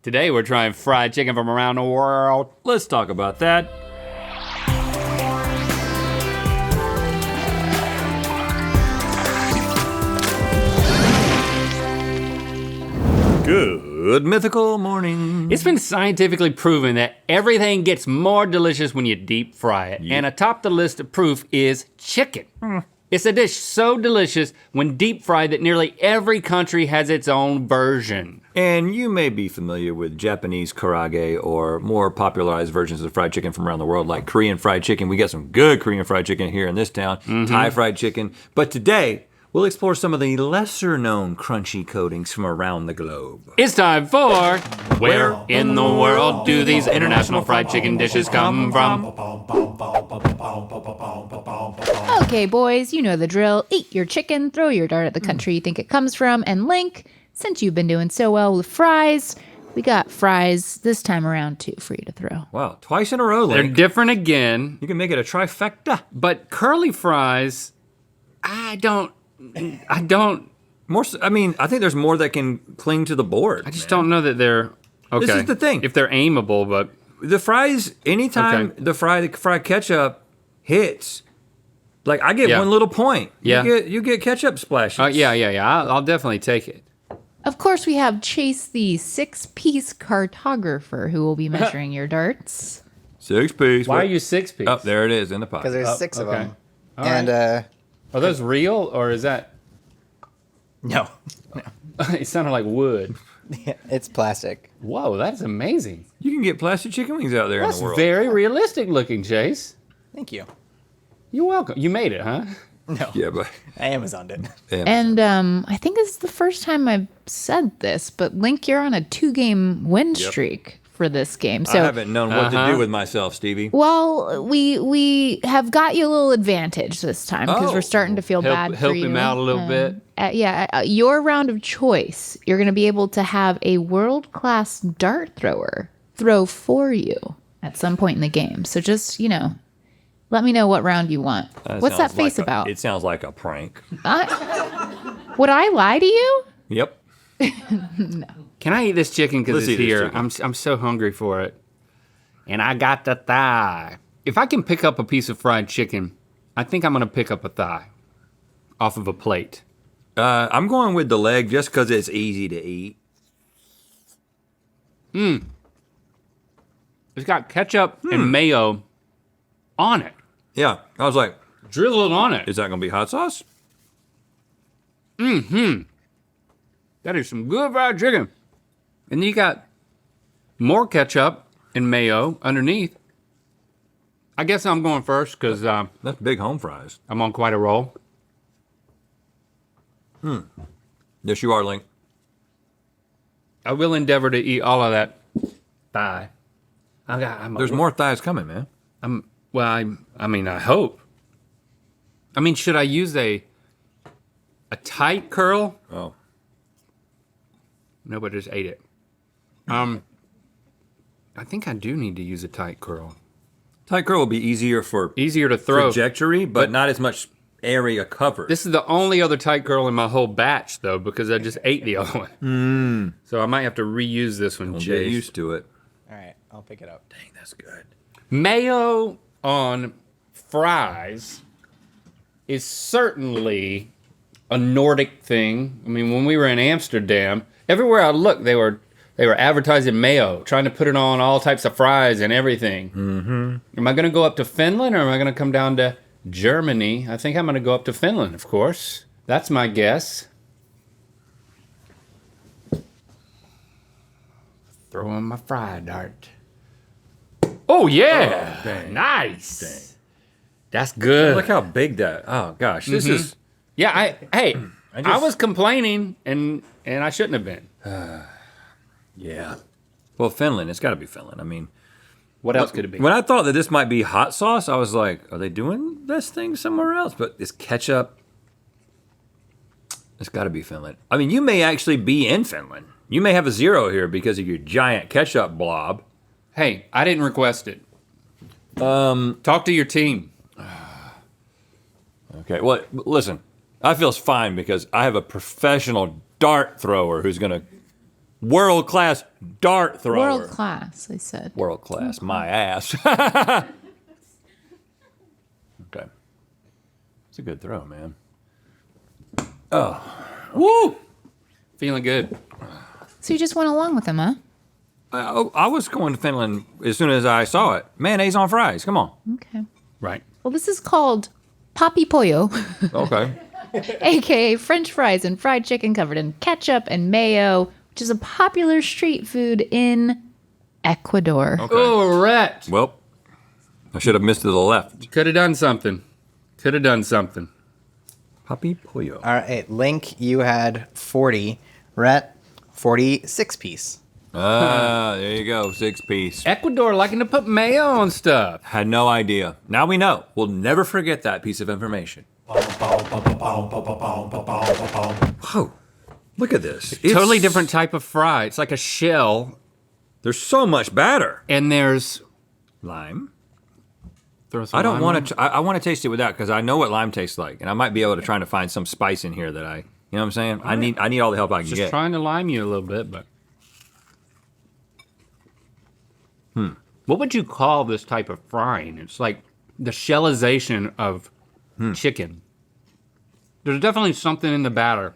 Today we're trying fried chicken from around the world. Let's talk about that. Good mythical morning. It's been scientifically proven that everything gets more delicious when you deep fry it. Yep. And atop the list of proof is chicken. It's a dish so delicious when deep fried that nearly every country has its own version. And you may be familiar with Japanese karaage or more popularized versions of fried chicken from around the world, like Korean fried chicken. We got some good Korean fried chicken here in this town, Thai fried chicken. But today, we'll explore some of the lesser known crunchy coatings from around the globe. It's time for Where in the World Do These International Fried Chicken Dishes Come From? Okay, boys, you know the drill. Eat your chicken, throw your dart at the country you think it comes from, and Link, since you've been doing so well with fries, we got fries this time around too for you to throw. Wow, twice in a row, They're Link. different again, You can make it a trifecta. but curly fries, I don't, I think there's more that can cling to the board. I just don't know that they're, okay. This is the thing. If they're aimable, but. The fries, anytime Okay. the fried ketchup hits, like I get Yeah. one little point. Yeah. You get ketchup splashes. Yeah. I'll definitely take it. Of course, we have Chase, the 6-piece cartographer, who will be measuring your darts. 6 piece. Why are you 6-piece? Oh, there it is in the pot. Because there's 6 of okay. them. All And Are those real or is that? no, It sounded like wood. it's plastic. Whoa, that's amazing. You can get plastic chicken wings out there That's in the world. very realistic looking, Chase. Thank you. You're welcome. You made it, huh? No, Yeah, but I Amazoned it. And I think this is the first time I've said this, but Link, you're on a 2-game win streak for this game. I So, haven't known what to do with myself, Stevie. well, we have got you a little advantage this time because Oh. we're starting to feel bad for Help you. him out a little bit. Your round of choice, you're going to be able to have a world-class dart thrower throw for you at some point in the game. So just, let me know what round you want. What's that sounds face like about? It sounds like a prank. Would I lie to you? Yep. Can I eat this chicken because Let's it's eat this here? chicken. I'm so hungry for it. And I got the thigh. If I can pick up a piece of fried chicken, I think I'm gonna pick up a thigh off of a plate. I'm going with the leg just because it's easy to eat. It's got ketchup and mayo on it. Yeah, I was like, Drizzled on it. is that gonna be hot sauce? That is some good fried chicken. And then you got more ketchup and mayo underneath. I guess I'm going first because That's big home fries. I'm on quite a roll. Yes, you are, Link. I will endeavor to eat all of that thigh. There's more thighs coming, man. I mean, I hope. I mean, should I use a tight curl? Oh. No, but I just ate it. I think I do need to use a tight curl. Tight curl will be easier for Easier to throw. trajectory, but not as much area covered. This is the only other tight curl in my whole batch, though, because I just ate the other one. So I might have to reuse this one, Get Chase. used to it. All right, I'll pick it up. Dang, that's good. Mayo on fries is certainly a Nordic thing. I mean, when we were in Amsterdam, everywhere I looked, they were advertising mayo, trying to put it on all types of fries and everything. Am I going to go up to Finland or am I going to come down to Germany? I think I'm going to go up to Finland, of course. That's my guess. Throw in my fry dart. Oh, yeah. Oh, dang. Nice. Dang. That's good. Look how big that. Oh gosh, this is. Yeah, I just- was complaining and I shouldn't have been. Yeah. Well, Finland. It's got to be Finland. I mean, What else could it be? when I thought that this might be hot sauce, I was like, are they doing this thing somewhere else? But it's ketchup. It's got to be Finland. I mean, you may actually be in Finland. You may have a 0 here because of your giant ketchup blob. Hey, I didn't request it. Talk to your team. Okay. Well, listen. I feel fine because I have a professional dart thrower who's gonna world-class dart thrower. World class, I said. World-class, my ass. Okay. It's a good throw, man. Woo! Feeling good. So you just went along with him, huh? I was going to Finland as soon as I saw it. Mayonnaise on fries. Come on. Okay. Right. Well, this is called Papi Pollo, Okay. aka French fries and fried chicken covered in ketchup and mayo, which is a popular street food in Ecuador. Okay. Oh, rat. Well, I should have missed to the left. Could have done something. Could have done something. Papi pollo. All right, Link, you had 40. Rhett, 46 piece. There you go. 6-piece. Ecuador liking to put mayo on stuff. Had no idea. Now we know. We'll never forget that piece of information. Whoa. Look at this. It's Totally different type of fry. It's like a shell, There's so much batter. and there's Lime. throw some I don't lime want on. to. I want to taste it without because I know what lime tastes like, and I might be able to try to find some spice in here that I. You know what I'm saying? I need all the help I can Just get. trying to lime you a little bit, but. What would you call this type of frying? It's like the shellization of chicken. There's definitely something in the batter.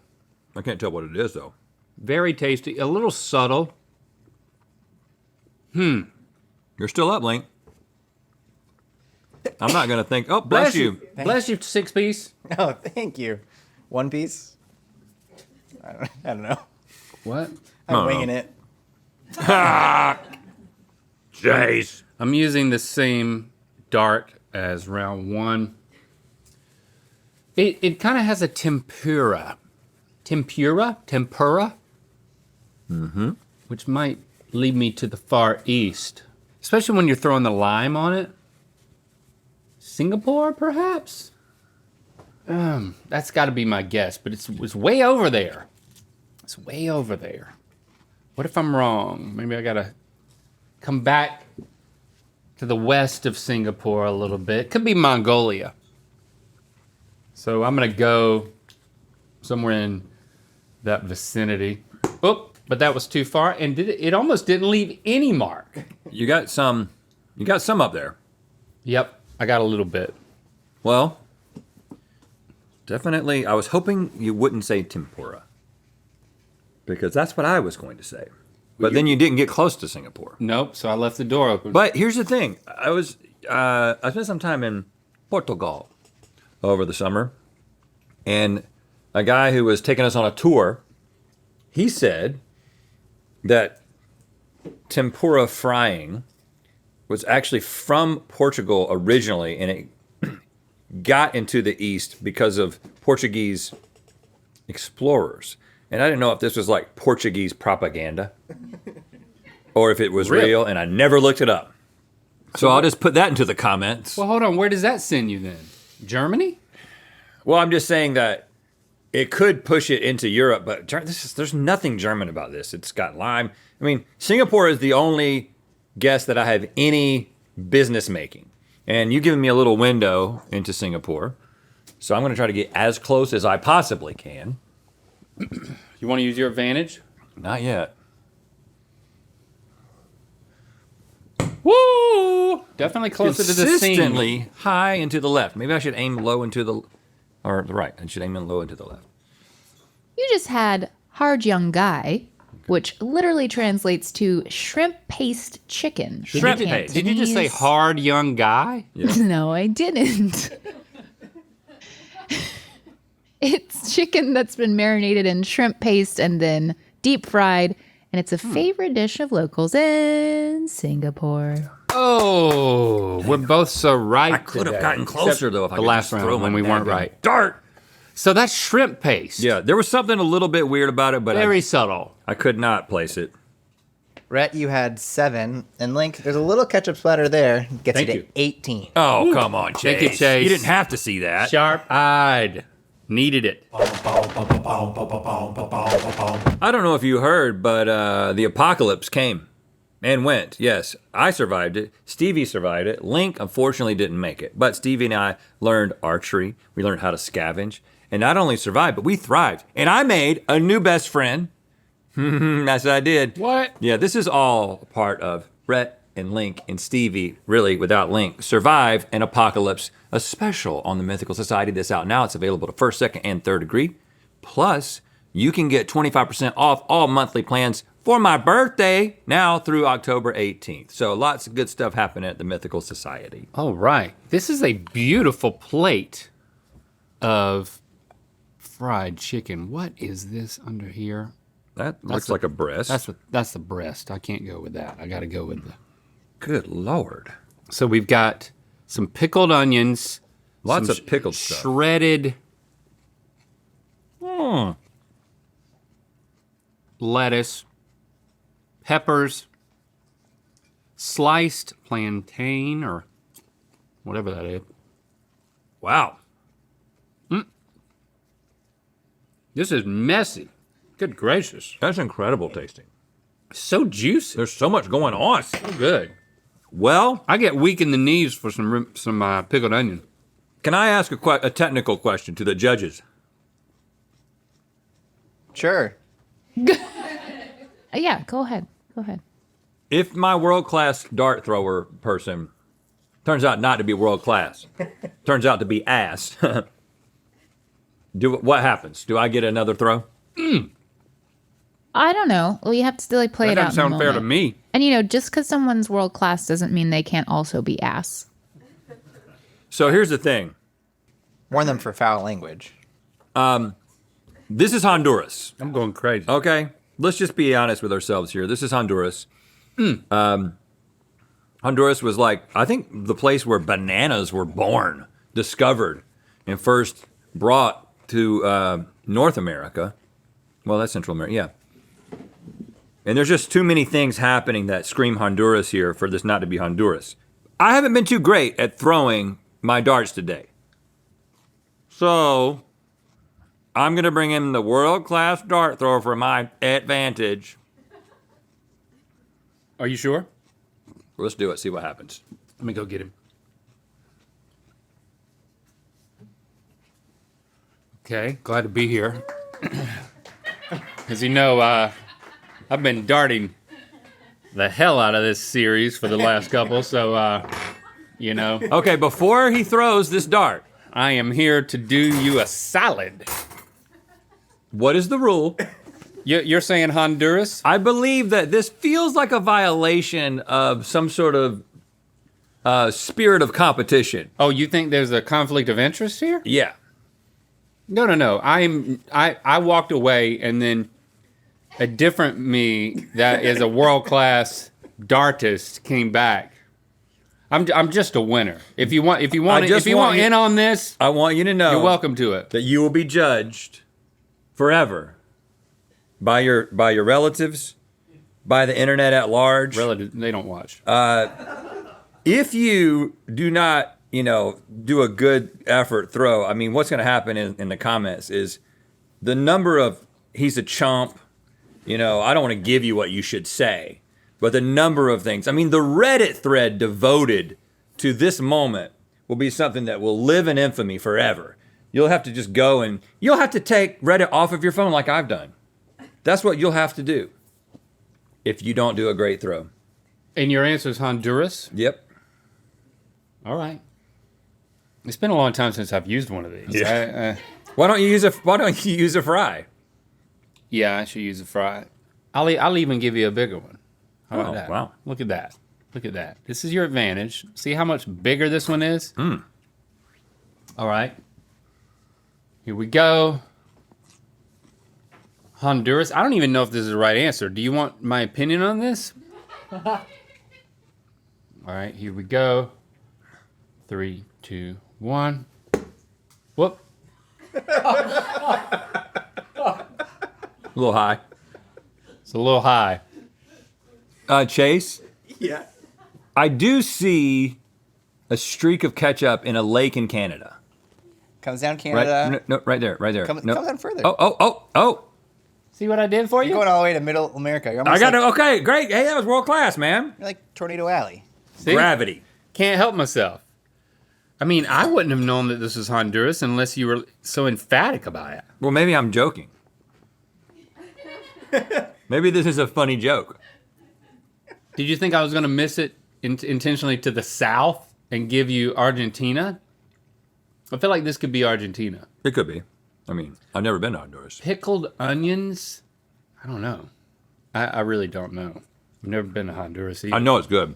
I can't tell what it is though. Very tasty, a little subtle. You're still up, Link. I'm not gonna think. Oh, bless you. Bless you, 6-piece. Oh, thank you. 1 piece? I don't know. What? I'm winging it. Jace. I'm using the same dart as round 1. It kind of has a tempura. Tempura? Mm-hmm. Which might lead me to the Far East. Especially when you're throwing the lime on it. Singapore, perhaps? That's got to be my guess, but it's way over there. It's way over there. What if I'm wrong? Maybe I got to come back to the west of Singapore a little bit. Could be Mongolia. So I'm going to go somewhere in that vicinity. Oh, but that was too far, and it almost didn't leave any mark. You got some. You got some up there. Yep, I got a little bit. Well, definitely. I was hoping you wouldn't say tempura because that's what I was going to say. But then you didn't get close to Singapore. Nope, so I left the door open. But here's the thing. I spent some time in Portugal over the summer, and a guy who was taking us on a tour, he said that tempura frying was actually from Portugal originally, and it got into the East because of Portuguese explorers. And I didn't know if this was like Portuguese propaganda or if it was Really? real, and I never looked it up. So I'll just put that into the comments. Well, hold on. Where does that send you then? Germany? Well, I'm just saying that it could push it into Europe, but there's nothing German about this. It's got lime. I mean, Singapore is the only guess that I have any business making. And you've given me a little window into Singapore. So I'm going to try to get as close as I possibly can. You want to use your advantage? Not yet. Woo! Definitely closer to the seam. Consistently high and to the left. Maybe I should aim low and to the, or the right. I should aim low and to the left. You just had hard young guy, which literally translates to shrimp paste chicken. Shrimp paste. Did you just say hard young guy? No, I didn't. It's chicken that's been marinated in shrimp paste and then deep fried, and it's a favorite dish of locals in Singapore. Oh, we're both so right. I could have today. gotten closer, Except though, if I the could last just throw round my when we weren't daggone right. Dart! So that's shrimp paste. Yeah, there was something a little bit weird about it, but Very subtle. I could not place it. Rhett, you had 7. And Link, there's a little ketchup splatter there. Gets Thank you to you. 18. Oh, come on, Chase. Thank you, Chase. You didn't have to see that. Sharp-eyed. Needed it. I don't know if you heard, but the apocalypse came and went. Yes, I survived it. Stevie survived it. Link, unfortunately, didn't make it. But Stevie and I learned archery. We learned how to scavenge. And not only survived, but we thrived. And I made a new best friend That's what I did. What? Yeah, this is all part of Rhett and Link and Stevie, really without Link, Survive an Apocalypse, a special on the Mythical Society that's out now. It's available to first, second, and third degree. Plus, you can get 25% off all monthly plans for my birthday now through October 18th. So lots of good stuff happening at the Mythical Society. All right. This is a beautiful plate of fried chicken. What is this under here? That looks like a breast. That's the breast. I can't go with that. I got to go with the. Good Lord. So we've got some pickled onions. Lots some of pickled stuff. Shredded lettuce, peppers, sliced plantain or whatever that is. Wow. This is messy. Good gracious. That's incredible tasting. So juicy. There's so much going on. So good. Well, I get weak in the knees for some pickled onion. can I ask a technical question to the judges? Sure. Yeah, go ahead. Go ahead. If my world-class dart thrower person turns out not to be world-class, turns out to be ass, what happens? Do I get another throw? I don't know. Well, you have to still like play That it out. doesn't sound in the fair to moment. me. And you know, just because someone's world class doesn't mean they can't also be ass. So here's the thing. Warn them for foul language. This is Honduras, I'm going crazy. okay? Let's just be honest with ourselves here. This is Honduras. Honduras was like, I think the place where bananas were born, discovered, and first brought to North America. Well, that's Central America, yeah. And there's just too many things happening that scream Honduras here for this not to be Honduras. I haven't been too great at throwing my darts today. So, I'm gonna bring in the world-class dart thrower for my advantage. Are you sure? Let's do it, see what happens. Let me go get him. Okay, glad to be here. As you know, I've been darting the hell out of this series for the last couple, so, you know, Okay, before he throws this dart, I am here to do you a solid. what is the rule? You're saying Honduras? I believe that this feels like a violation of some sort of spirit of competition. Oh, you think there's a conflict of interest here? Yeah. No. I walked away and then a different me that is a world-class dartist came back. I'm just a winner. If you want in on this, I want you to know you're welcome to it. that you will be judged forever by your relatives, by the internet at large. Relative, they don't watch. If you do not, do a good effort throw, I mean, what's going to happen in the comments is the number of he's a chump. I don't want to give you what you should say, but the number of things. I mean, the Reddit thread devoted to this moment will be something that will live in infamy forever. You'll have to just go and you'll have to take Reddit off of your phone like I've done. That's what you'll have to do if you don't do a great throw. And your answer is Honduras? Yep. All right. It's been a long time since I've used one of these. Yeah. Why don't you use a fry? Yeah, I should use a fry. I'll even give you a bigger one. How about Oh, that? wow. Look at that. Look at that. This is your advantage. See how much bigger this one is? All right. Here we go. Honduras. I don't even know if this is the right answer. Do you want my opinion on this? All right, here we go. 3, 2, 1. Whoop. A little high. It's a little high. Chase? Yeah. I do see a streak of ketchup in a lake in Canada. Comes down Right? Canada. No, right there. Come No. down further. Oh. See what I did for you? You're going all the way to Middle America. You're I almost got it. like, Okay, great. Hey, that was world class, man. you're like Tornado Alley. See? Gravity. Can't help myself. I mean, I wouldn't have known that this was Honduras unless you were so emphatic about it. Well, maybe I'm joking. Maybe this is a funny joke. Did you think I was going to miss it intentionally to the south and give you Argentina? I feel like this could be Argentina. It could be. I mean, I've never been to Honduras. Pickled onions? I don't know. I really don't know. I've never been to Honduras either. I know it's good.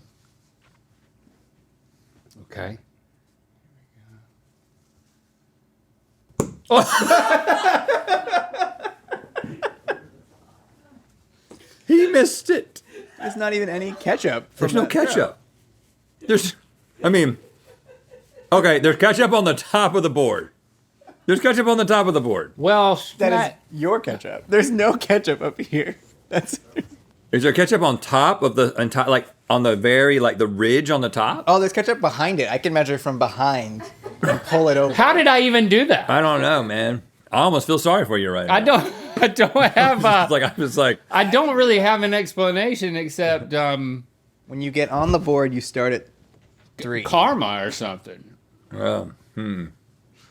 Okay. He missed it. There's not even any ketchup. There's no ketchup. There's ketchup on the top of the board. There's ketchup on the top of the board. Well, That is your ketchup. There's no ketchup up here. Is there ketchup on top of the like on the very like the ridge on the top? Oh, there's ketchup behind it. I can measure from behind and pull it over. how did I even do that? I don't know, man. I almost feel sorry for you right now. I don't have I was like, I don't really have an explanation except When you get on the board, you start at 3. karma or something. well,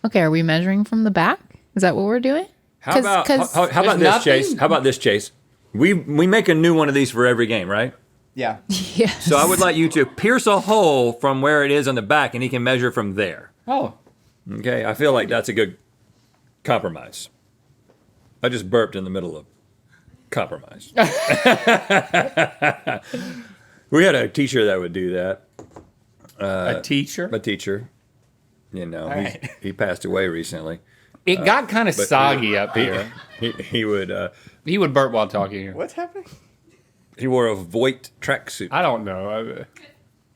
Okay, are we measuring from the back? Is that what we're doing? how about Cause how about There's this, Chase? nothing? How about this, Chase? We make a new one of these for every game, right? Yeah. yes. So I would like you to pierce a hole from where it is on the back, and he can measure from there. Oh, Okay, I feel like that's a good compromise. I just burped in the middle of compromise. We had a teacher that would do that. a teacher? A teacher, you know, right. he passed away recently. It got kind of soggy up here. He would He would burp while talking here. What's happening? he wore a Voight tracksuit, I don't know.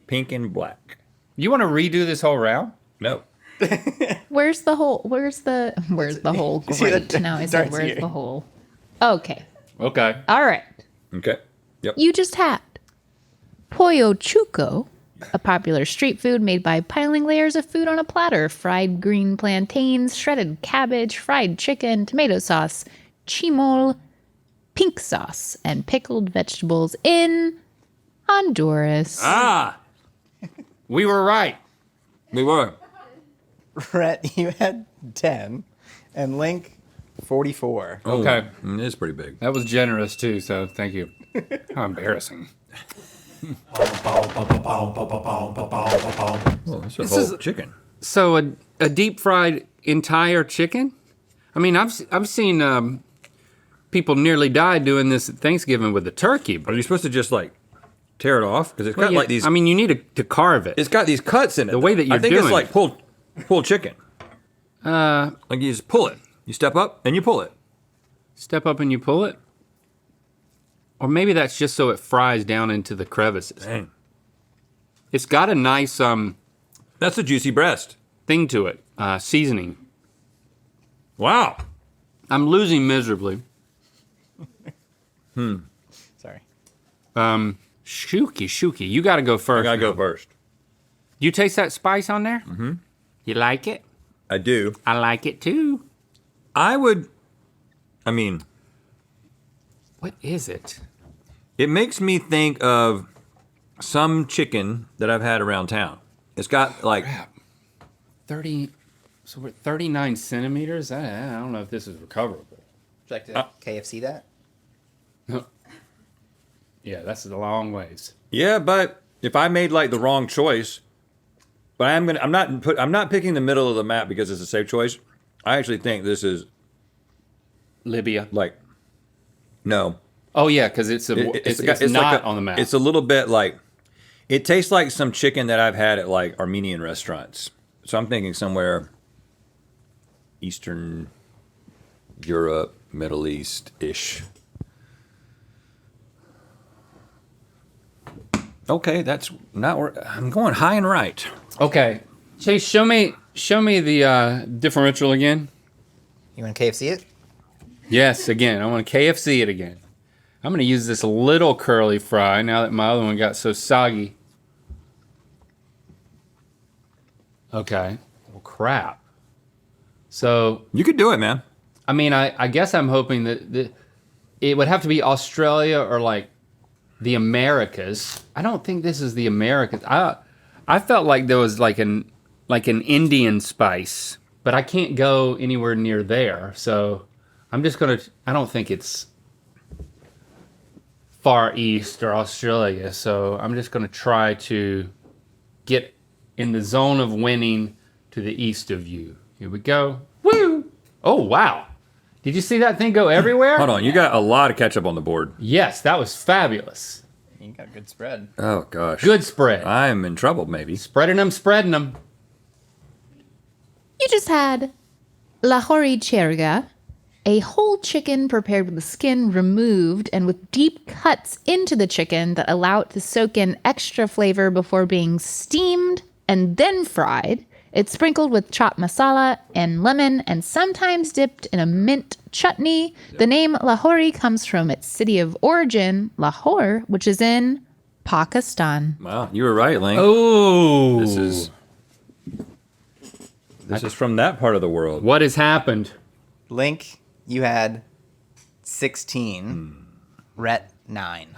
pink and black. You want to redo this whole round? No, Where's the hole? Where's the hole? see the Great. Now I said, darts where's here? the hole? Okay. Okay. All right. okay, yep. You just had pollo chuco, a popular street food made by piling layers of food on a platter: fried green plantains, shredded cabbage, fried chicken, tomato sauce, chimol, pink sauce, and pickled vegetables in Honduras. Ah, We were right. we were. Rhett, you had 10, and Link 44. Okay. It is pretty big. That was generous too, so thank you. How embarrassing. Oh, that's a whole chicken. So a deep fried entire chicken? I mean, I've seen people nearly die doing this at Thanksgiving with a turkey. Are you supposed to just like tear it off? Because it's got Yeah, like these. I mean, you need to carve it. It's got these cuts in it. The way that I you're think it's doing like it. pulled chicken. Like you just pull it. You step up and you pull it. Step up and you pull it. Or maybe that's just so it fries down into the crevices. Dang. It's got a nice That's a juicy breast. thing to it, seasoning. Wow. I'm losing miserably. Sorry. Shuki, you got to go first. I gotta now. go first. You taste that spice on there? Mm-hmm. You like it? I do. I like it too. I mean, What is it? it makes me think of some chicken that I've had around town. It's got like, 30. So we're 39 centimeters. I don't know if this is recoverable. Would you like to KFC that? Yeah, that's a long ways. yeah, but if I made like the wrong choice, but I'm not picking the middle of the map because it's a safe choice. I actually think this is Libya. like, no. Oh yeah, because it's It's not like on the map. It's a little bit like, it tastes like some chicken that I've had at like Armenian restaurants. So I'm thinking somewhere Eastern Europe, Middle East-ish. Okay, that's not where I'm going high and right. Okay, Chase, show me the differential again. You want to KFC it? Yes, again. I want to KFC it again. I'm going to use this little curly fry now that my other one got so soggy. Okay. Well, crap. So, You could do it, man. I mean, I guess I'm hoping that it would have to be Australia or like the Americas. I don't think this is the Americas. I felt like there was like an Indian spice, but I can't go anywhere near there. So I'm just gonna. I don't think it's Far East or Australia, so I'm just gonna try to get in the zone of winning to the east of you. Here we go. Woo! Oh, wow. Did you see that thing go everywhere? Hold on, you got a lot of ketchup on the board. Yes, that was fabulous. You got a good spread. Oh gosh. Good spread. I'm in trouble, maybe. Spreading them. You just had Lahori Cherga, a whole chicken prepared with the skin removed and with deep cuts into the chicken that allow it to soak in extra flavor before being steamed and then fried. It's sprinkled with chopped masala and lemon and sometimes dipped in a mint chutney. The name Lahori comes from its city of origin, Lahore, which is in Pakistan. Wow, you were right, Link. Oh. This is from that part of the world. What has happened? Link, you had 16. Rhett, 9.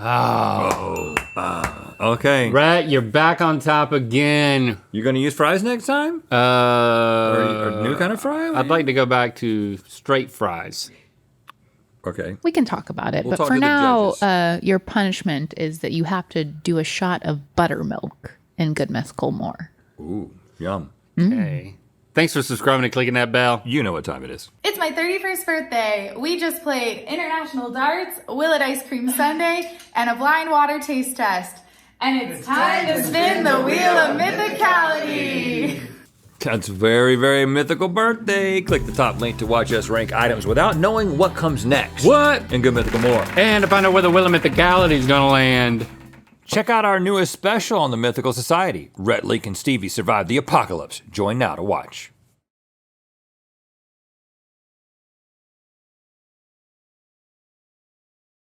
Okay. Rhett, you're back on top again. You gonna use fries next time? Or a new kind of fry? I'd like to go back to straight fries. Okay. We can talk about it, We'll but talk for to the now, judges. your punishment is that you have to do a shot of buttermilk in Good Mythical more. Ooh, yum. Okay. Thanks for subscribing and clicking that bell. You know what time it is. It's my 31st birthday. We just played international darts, Willet ice cream sundae, and a blind water taste test. And it's time to spin the wheel of mythicality. That's very, very mythical birthday. Click the top link to watch us rank items without knowing what comes next. What? And Good Mythical more. And to find out where the Wheel of Mythicality is gonna land. Check out our newest special on the Mythical Society. Rhett, Link, and Stevie survived the apocalypse. Join now to watch.